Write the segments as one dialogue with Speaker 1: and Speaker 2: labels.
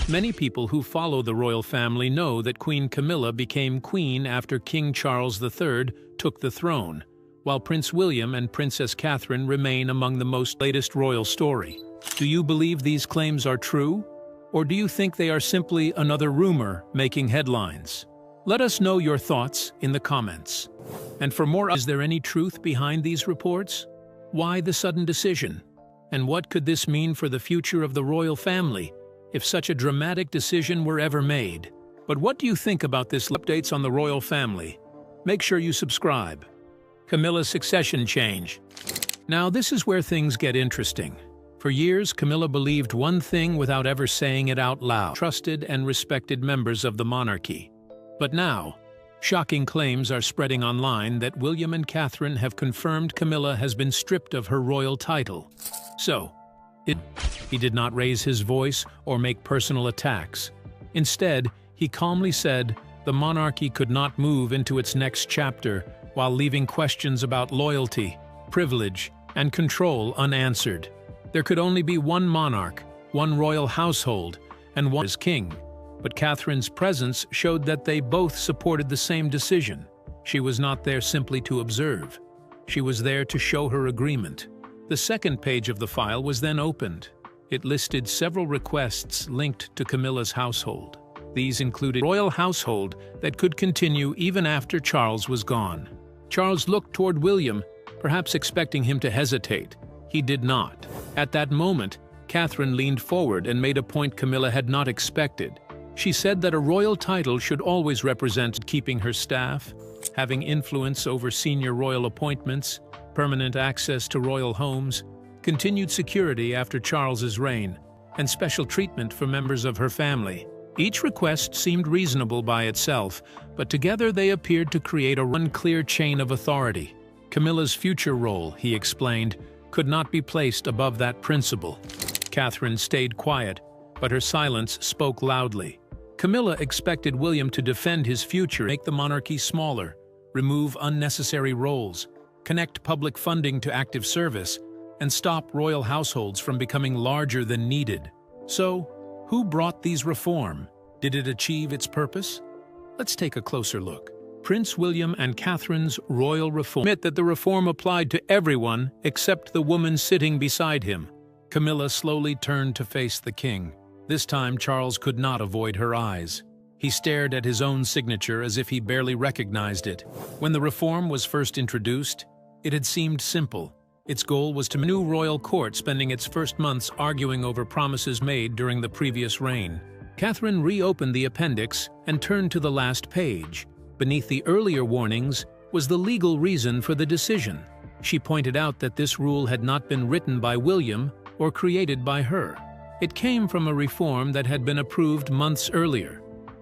Speaker 1: Many people who follow the royal family know that Queen Camilla became queen after King Charles III took the throne, while Prince William and Princess Catherine remain among the most latest royal story. Do you believe these claims are true? Or do you think they are simply another rumor making headlines? Let us know your thoughts in the comments. And for more, is there any truth behind these reports? Why the sudden decision? And what could this mean for the future of the royal family if such a dramatic decision were ever made? But what do you think about this? Updates on the royal family? Make sure you subscribe. Camilla's succession change. Now this is where things get interesting. For years, Camilla believed one thing without ever saying it out loud. Trusted and respected members of the monarchy. But now, shocking claims are spreading online that William and Catherine have confirmed Camilla has been stripped of her royal title. So, he did not raise his voice or make personal attacks. Instead, he calmly said the monarchy could not move into its next chapter while leaving questions about loyalty, privilege, and control unanswered. There could only be one monarch, one royal household, and one as king. But Catherine's presence showed that they both supported the same decision. She was not there simply to observe. She was there to show her agreement. The second page of the file was then opened. It listed several requests linked to Camilla's household. These included a royal household that could continue even after Charles was gone. Charles looked toward William, perhaps expecting him to hesitate. He did not. At that moment, Catherine leaned forward and made a point Camilla had not expected. She said that a royal title should always represent keeping her staff, having influence over senior royal appointments, permanent access to royal homes, continued security after Charles's reign, and special treatment for members of her family. Each request seemed reasonable by itself, but together they appeared to create a unclear chain of authority. Camilla's future role, he explained, could not be placed above that principle. Catherine stayed quiet, but her silence spoke loudly. Camilla expected William to defend his future, make the monarchy smaller, remove unnecessary roles, connect public funding to active service, and stop royal households from becoming larger than needed. So, who brought these reforms? Did it achieve its purpose? Let's take a closer look. Prince William and Catherine's royal reform admit that the reform applied to everyone except the woman sitting beside him. Camilla slowly turned to face the king. This time, Charles could not avoid her eyes. He stared at his own signature as if he barely recognized it. When the reform was first introduced, it had seemed simple. Its goal was to new royal court, spending its first months arguing over promises made during the previous reign. Catherine reopened the appendix and turned to the last page. Beneath the earlier warnings was the legal reason for the decision. She pointed out that this rule had not been written by William or created by her. It came from a reform that had been approved months earlier.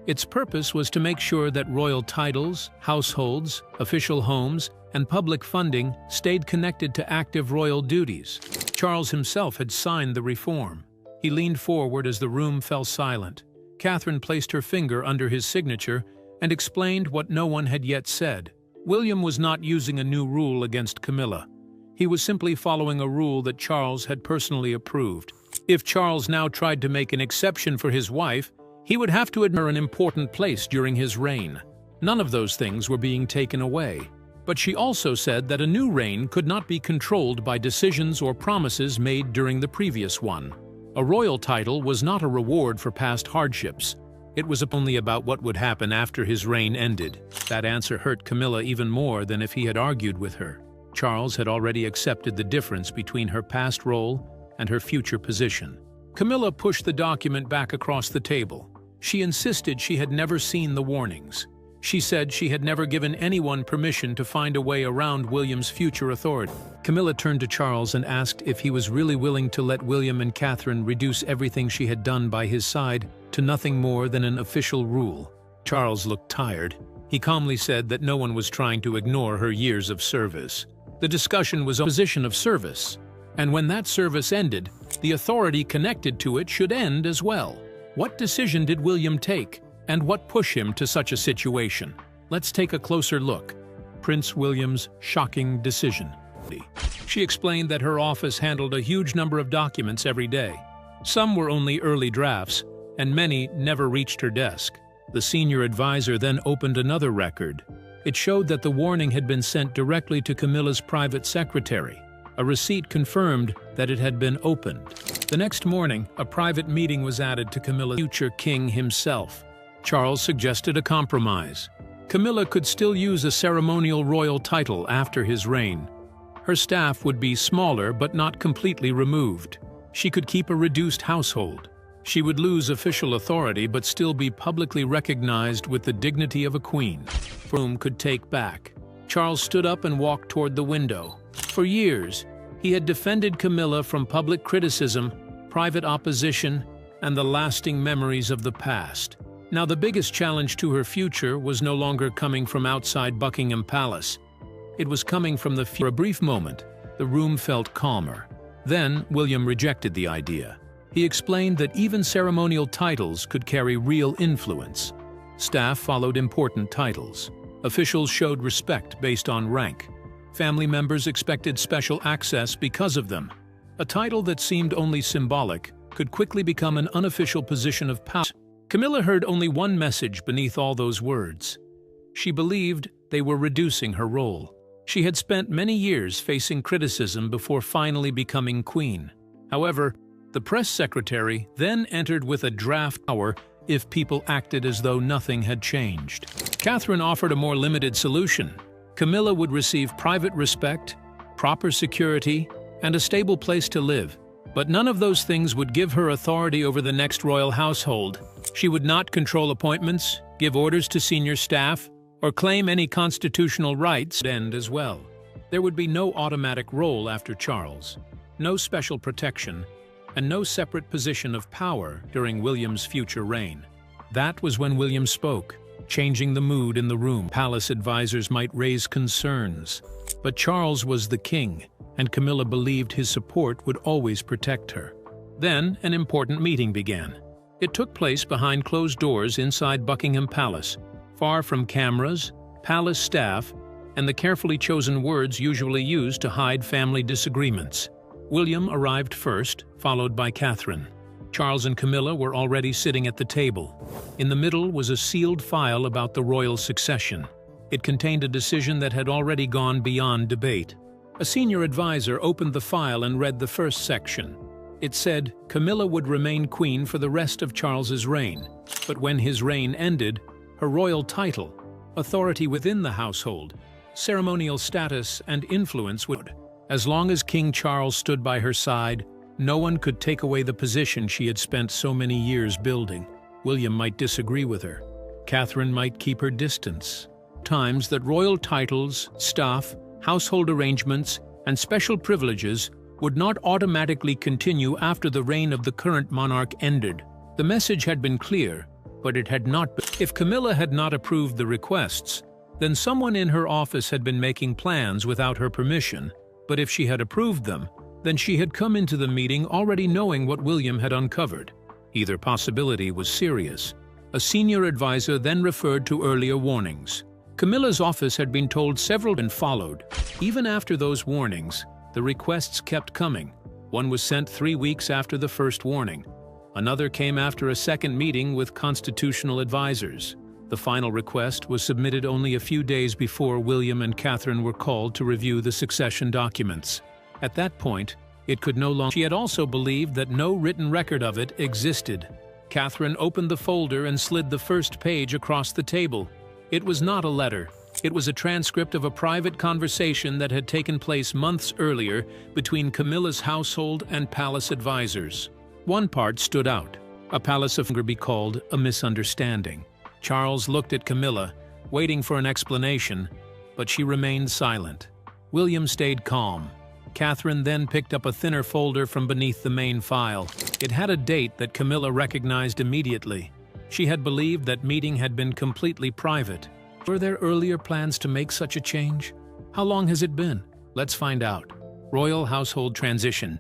Speaker 1: Its purpose was to make sure that royal titles, households, official homes, and public funding stayed connected to active royal duties. Charles himself had signed the reform. He leaned forward as the room fell silent. Catherine placed her finger under his signature and explained what no one had yet said. William was not using a new rule against Camilla. He was simply following a rule that Charles had personally approved. If Charles now tried to make an exception for his wife, he would have to admire an important place during his reign. None of those things were being taken away. But she also said that a new reign could not be controlled by decisions or promises made during the previous one. A royal title was not a reward for past hardships. It was only about what would happen after his reign ended. That answer hurt Camilla even more than if he had argued with her. Charles had already accepted the difference between her past role and her future position. Camilla pushed the document back across the table. She insisted she had never seen the warnings. She said she had never given anyone permission to find a way around William's future authority. Camilla turned to Charles and asked if he was really willing to let William and Catherine reduce everything she had done by his side to nothing more than an official rule. Charles looked tired. He calmly said that no one was trying to ignore her years of service. The discussion was on a position of service, and when that service ended, the authority connected to it should end as well. What decision did William take, and what pushed him to such a situation? Let's take a closer look. Prince William's shocking decision. She explained that her office handled a huge number of documents every day. Some were only early drafts, and many never reached her desk. The senior advisor then opened another record. It showed that the warning had been sent directly to Camilla's private secretary. A receipt confirmed that it had been opened. The next morning, a private meeting was added to Camilla's future king himself. Charles suggested a compromise. Camilla could still use a ceremonial royal title after his reign. Her staff would be smaller but not completely removed. She could keep a reduced household. She would lose official authority but still be publicly recognized with the dignity of a queen, whom could take back. Charles stood up and walked toward the window. For years, he had defended Camilla from public criticism, private opposition, and the lasting memories of the past. Now the biggest challenge to her future was no longer coming from outside Buckingham Palace. It was coming from the For a brief moment, the room felt calmer. Then William rejected the idea. He explained that even ceremonial titles could carry real influence. Staff followed important titles. Officials showed respect based on rank. Family members expected special access because of them. A title that seemed only symbolic could quickly become an unofficial position of power. Camilla heard only one message beneath all those words. She believed they were reducing her role. She had spent many years facing criticism before finally becoming queen. However, the press secretary then entered with a draft power if people acted as though nothing had changed. Catherine offered a more limited solution. Camilla would receive private respect, proper security, and a stable place to live. But none of those things would give her authority over the next royal household. She would not control appointments, give orders to senior staff, or claim any constitutional rights end as well. There would be no automatic role after Charles, no special protection, and no separate position of power during William's future reign. That was when William spoke, changing the mood in the room. Palace advisors might raise concerns, but Charles was the king, and Camilla believed his support would always protect her. Then an important meeting began. It took place behind closed doors inside Buckingham Palace, far from cameras, palace staff, and the carefully chosen words usually used to hide family disagreements. William arrived first, followed by Catherine. Charles and Camilla were already sitting at the table. In the middle was a sealed file about the royal succession. It contained a decision that had already gone beyond debate. A senior advisor opened the file and read the first section. It said Camilla would remain queen for the rest of Charles's reign, but when his reign ended, her royal title, authority within the household, ceremonial status, and influence would. As long as King Charles stood by her side, no one could take away the position she had spent so many years building. William might disagree with her. Catherine might keep her distance. Times that royal titles, staff, household arrangements, and special privileges would not automatically continue after the reign of the current monarch ended. The message had been clear, but it had not been. If Camilla had not approved the requests, then someone in her office had been making plans without her permission. But if she had approved them, then she had come into the meeting already knowing what William had uncovered. Either possibility was serious. A senior advisor then referred to earlier warnings. Camilla's office had been told several and followed. Even after those warnings, the requests kept coming. One was sent 3 weeks after the first warning. Another came after a second meeting with constitutional advisors. The final request was submitted only a few days before William and Catherine were called to review the succession documents. At that point, it could no longer. She had also believed that no written record of it existed. Catherine opened the folder and slid the first page across the table. It was not a letter. It was a transcript of a private conversation that had taken place months earlier between Camilla's household and palace advisors. One part stood out. A palace of be called a misunderstanding. Charles looked at Camilla, waiting for an explanation, but she remained silent. William stayed calm. Catherine then picked up a thinner folder from beneath the main file. It had a date that Camilla recognized immediately. She had believed that meeting had been completely private. Were there earlier plans to make such a change? How long has it been? Let's find out. Royal household transition.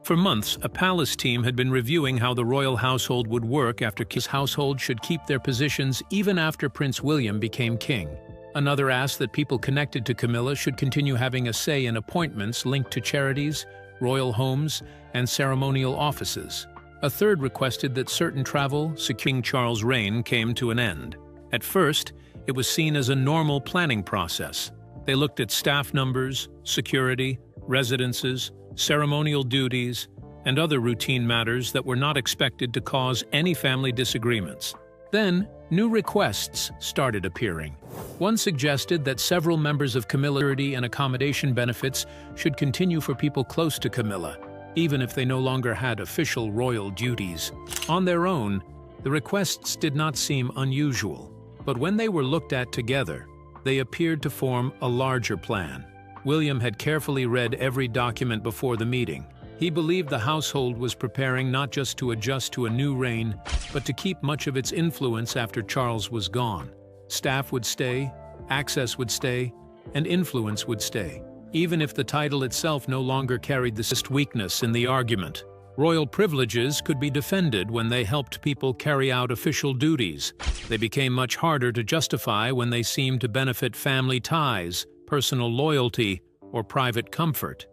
Speaker 1: For months, a palace team had been reviewing how the royal household would work after his household should keep their positions even after Prince William became king. Another asked that people connected to Camilla should continue having a say in appointments linked to charities, royal homes, and ceremonial offices. A third requested that certain travel, King Charles' reign came to an end. At first, it was seen as a normal planning process. They looked at staff numbers, security, residences, ceremonial duties, and other routine matters that were not expected to cause any family disagreements. Then, new requests started appearing. One suggested that several members of Camilla's security and accommodation benefits should continue for people close to Camilla, even if they no longer had official royal duties. On their own, the requests did not seem unusual, but when they were looked at together, they appeared to form a larger plan. William had carefully read every document before the meeting. He believed the household was preparing not just to adjust to a new reign, but to keep much of its influence after Charles was gone. Staff would stay, access would stay, and influence would stay, even if the title itself no longer carried the weakness in the argument. Royal privileges could be defended when they helped people carry out official duties. They became much harder to justify when they seemed to benefit family ties, personal loyalty, or private comfort.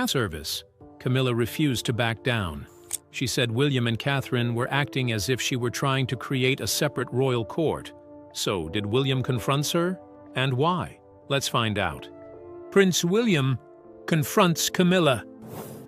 Speaker 1: Service. Camilla refused to back down. She said William and Catherine were acting as if she were trying to create a separate royal court. So, did William confront her? And why? Let's find out. Prince William confronts Camilla.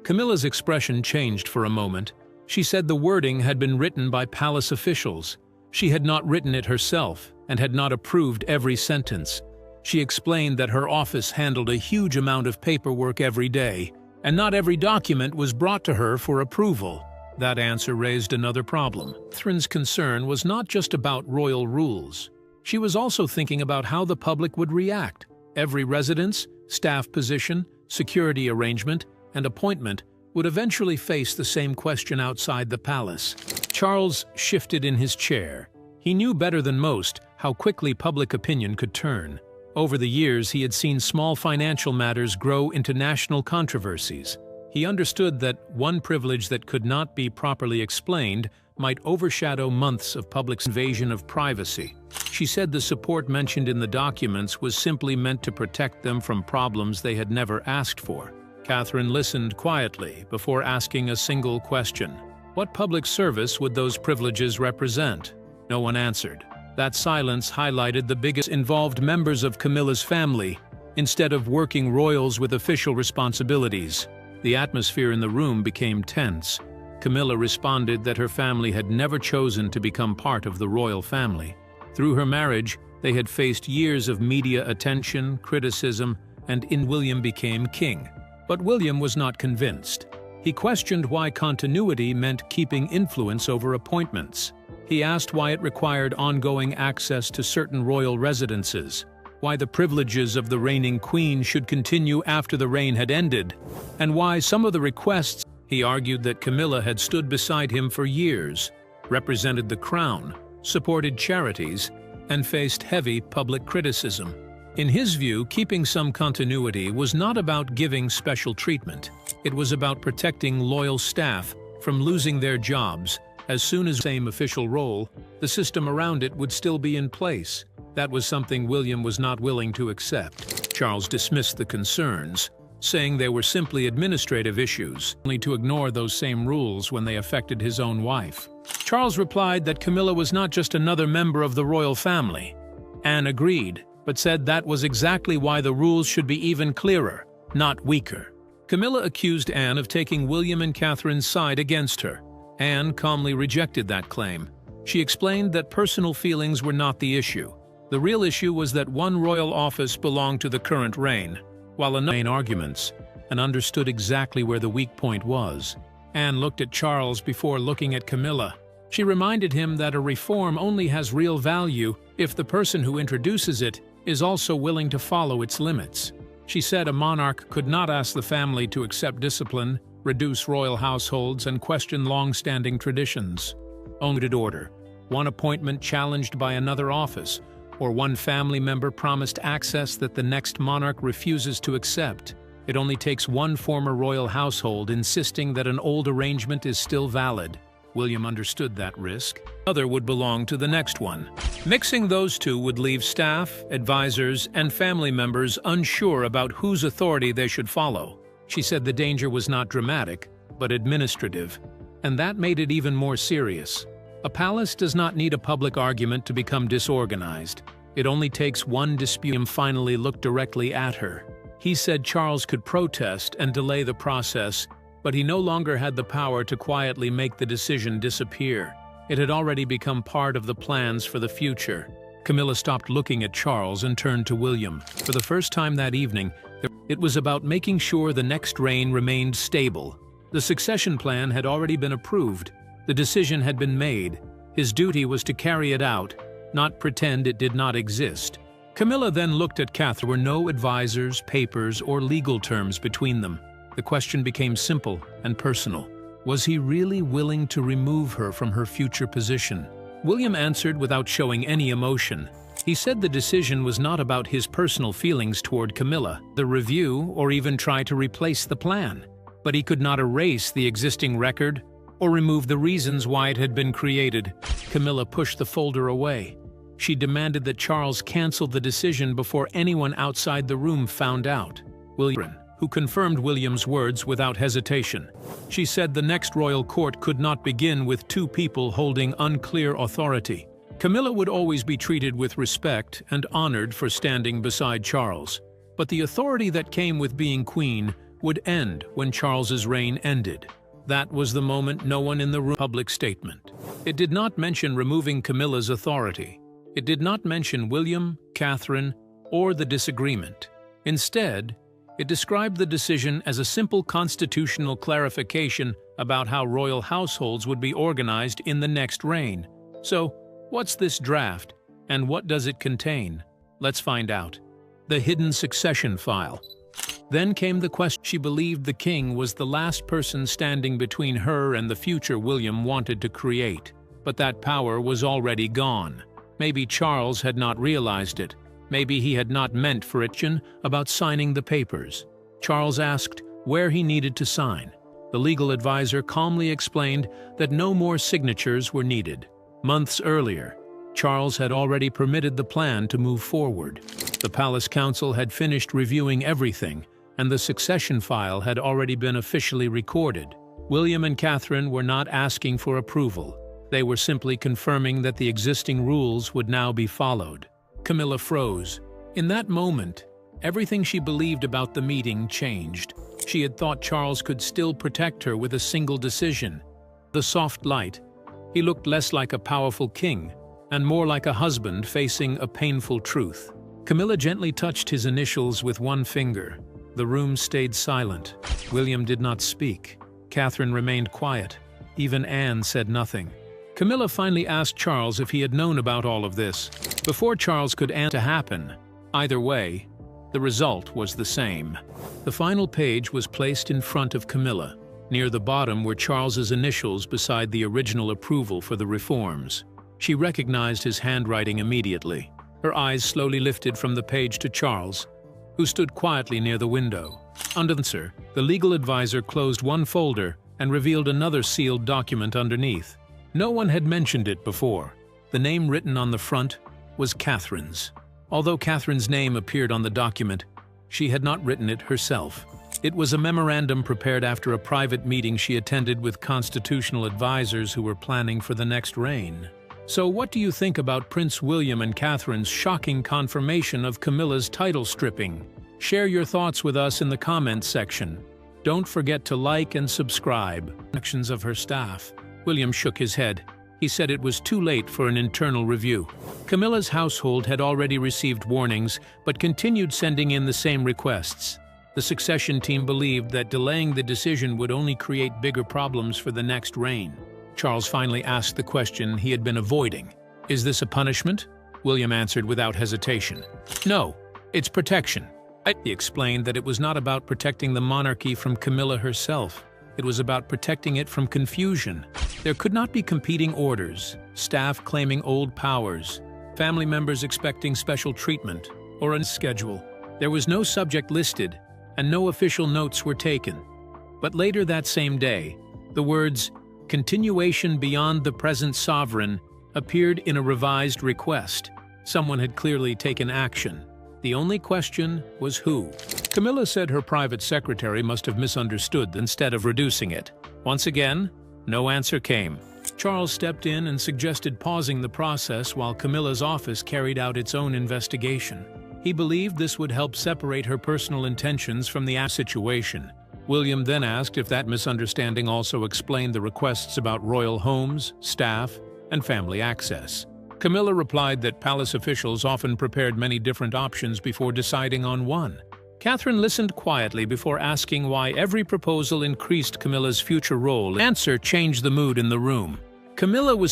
Speaker 1: Camilla's expression changed for a moment. She said the wording had been written by palace officials. She had not written it herself and had not approved every sentence. She explained that her office handled a huge amount of paperwork every day, and not every document was brought to her for approval. That answer raised another problem. Catherine's concern was not just about royal rules. She was also thinking about how the public would react. Every residence, staff position, security arrangement, and appointment would eventually face the same question outside the palace. Charles shifted in his chair. He knew better than most how quickly public opinion could turn. Over the years, he had seen small financial matters grow into national controversies. He understood that one privilege that could not be properly explained might overshadow months of public invasion of privacy. She said the support mentioned in the documents was simply meant to protect them from problems they had never asked for. Catherine listened quietly before asking a single question. What public service would those privileges represent? No one answered. That silence highlighted the biggest involved members of Camilla's family, instead of working royals with official responsibilities. The atmosphere in the room became tense. Camilla responded that her family had never chosen to become part of the royal family. Through her marriage, they had faced years of media attention, criticism, and William became king. But William was not convinced. He questioned why continuity meant keeping influence over appointments. He asked why it required ongoing access to certain royal residences, why the privileges of the reigning queen should continue after the reign had ended, and why some of the requests. He argued that Camilla had stood beside him for years, represented the crown, supported charities, and faced heavy public criticism. In his view, keeping some continuity was not about giving special treatment. It was about protecting loyal staff from losing their jobs. As soon as the same official role, the system around it would still be in place. That was something William was not willing to accept. Charles dismissed the concerns, saying they were simply administrative issues, only to ignore those same rules when they affected his own wife. Charles replied that Camilla was not just another member of the royal family. Anne agreed, but said that was exactly why the rules should be even clearer, not weaker. Camilla accused Anne of taking William and Catherine's side against her. Anne calmly rejected that claim. She explained that personal feelings were not the issue. The real issue was that one royal office belonged to the current reign, while another main arguments, and understood exactly where the weak point was. Anne looked at Charles before looking at Camilla. She reminded him that a reform only has real value if the person who introduces it is also willing to follow its limits. She said a monarch could not ask the family to accept discipline, reduce royal households, and question long-standing traditions. Only order, one appointment challenged by another office, or one family member promised access that the next monarch refuses to accept. It only takes one former royal household insisting that an old arrangement is still valid. William understood that risk. The other would belong to the next one. Mixing those two would leave staff, advisors, and family members unsure about whose authority they should follow. She said the danger was not dramatic, but administrative. And that made it even more serious. A palace does not need a public argument to become disorganized. It only takes one dispute. William finally looked directly at her. He said Charles could protest and delay the process, but he no longer had the power to quietly make the decision disappear. It had already become part of the plans for the future. Camilla stopped looking at Charles and turned to William. For the first time that evening, it was about making sure the next reign remained stable. The succession plan had already been approved. The decision had been made. His duty was to carry it out, not pretend it did not exist. Camilla then looked at Catherine. There were no advisors, papers, or legal terms between them. The question became simple and personal. Was he really willing to remove her from her future position? William answered without showing any emotion. He said the decision was not about his personal feelings toward Camilla, the review, or even try to replace the plan. But he could not erase the existing record or remove the reasons why it had been created. Camilla pushed the folder away. She demanded that Charles cancel the decision before anyone outside the room found out. William, who confirmed William's words without hesitation. She said the next royal court could not begin with two people holding unclear authority. Camilla would always be treated with respect and honored for standing beside Charles. But the authority that came with being queen would end when Charles's reign ended. That was the moment no one in the room. Public statement. It did not mention removing Camilla's authority. It did not mention William, Catherine, or the disagreement. Instead, it described the decision as a simple constitutional clarification about how royal households would be organized in the next reign. So, what's this draft, and what does it contain? Let's find out. The hidden succession file. Then came the question. She believed the king was the last person standing between her and the future William wanted to create. But that power was already gone. Maybe Charles had not realized it. Maybe he had not meant for it about signing the papers. Charles asked where he needed to sign. The legal advisor calmly explained that no more signatures were needed. Months earlier, Charles had already permitted the plan to move forward. The Palace Council had finished reviewing everything, and the succession file had already been officially recorded. William and Catherine were not asking for approval. They were simply confirming that the existing rules would now be followed. Camilla froze. In that moment, everything she believed about the meeting changed. She had thought Charles could still protect her with a single decision. The soft light. He looked less like a powerful king, and more like a husband facing a painful truth. Camilla gently touched his initials with one finger. The room stayed silent. William did not speak. Catherine remained quiet. Even Anne said nothing. Camilla finally asked Charles if he had known about all of this. Before Charles could answer to happen, either way, the result was the same. The final page was placed in front of Camilla. Near the bottom were Charles's initials beside the original approval for the reforms. She recognized his handwriting immediately. Her eyes slowly lifted from the page to Charles, who stood quietly near the window. Under the answer, the legal advisor closed one folder and revealed another sealed document underneath. No one had mentioned it before. The name written on the front was Catherine's. Although Catherine's name appeared on the document, she had not written it herself. It was a memorandum prepared after a private meeting she attended with constitutional advisors who were planning for the next reign. So what do you think about Prince William and Catherine's shocking confirmation of Camilla's title stripping? Share your thoughts with us in the comments section. Don't forget to like and subscribe. Actions of her staff. William shook his head. He said it was too late for an internal review. Camilla's household had already received warnings, but continued sending in the same requests. The succession team believed that delaying the decision would only create bigger problems for the next reign. Charles finally asked the question he had been avoiding. Is this a punishment? William answered without hesitation. No, it's protection. He explained that it was not about protecting the monarchy from Camilla herself. It was about protecting it from confusion. There could not be competing orders, staff claiming old powers, family members expecting special treatment, or a schedule. There was no subject listed, and no official notes were taken. But later that same day, the words, "continuation beyond the present sovereign," appeared in a revised request. Someone had clearly taken action. The only question was who. Camilla said her private secretary must have misunderstood instead of reducing it. Once again, No answer came. Charles stepped in and suggested pausing the process while Camilla's office carried out its own investigation. He believed this would help separate her personal intentions from the situation. William then asked if that misunderstanding also explained the requests about royal homes, staff, and family access. Camilla replied that palace officials often prepared many different options before deciding on one. Catherine listened quietly before asking why every proposal increased Camilla's future role. The answer changed the mood in the room. Camilla was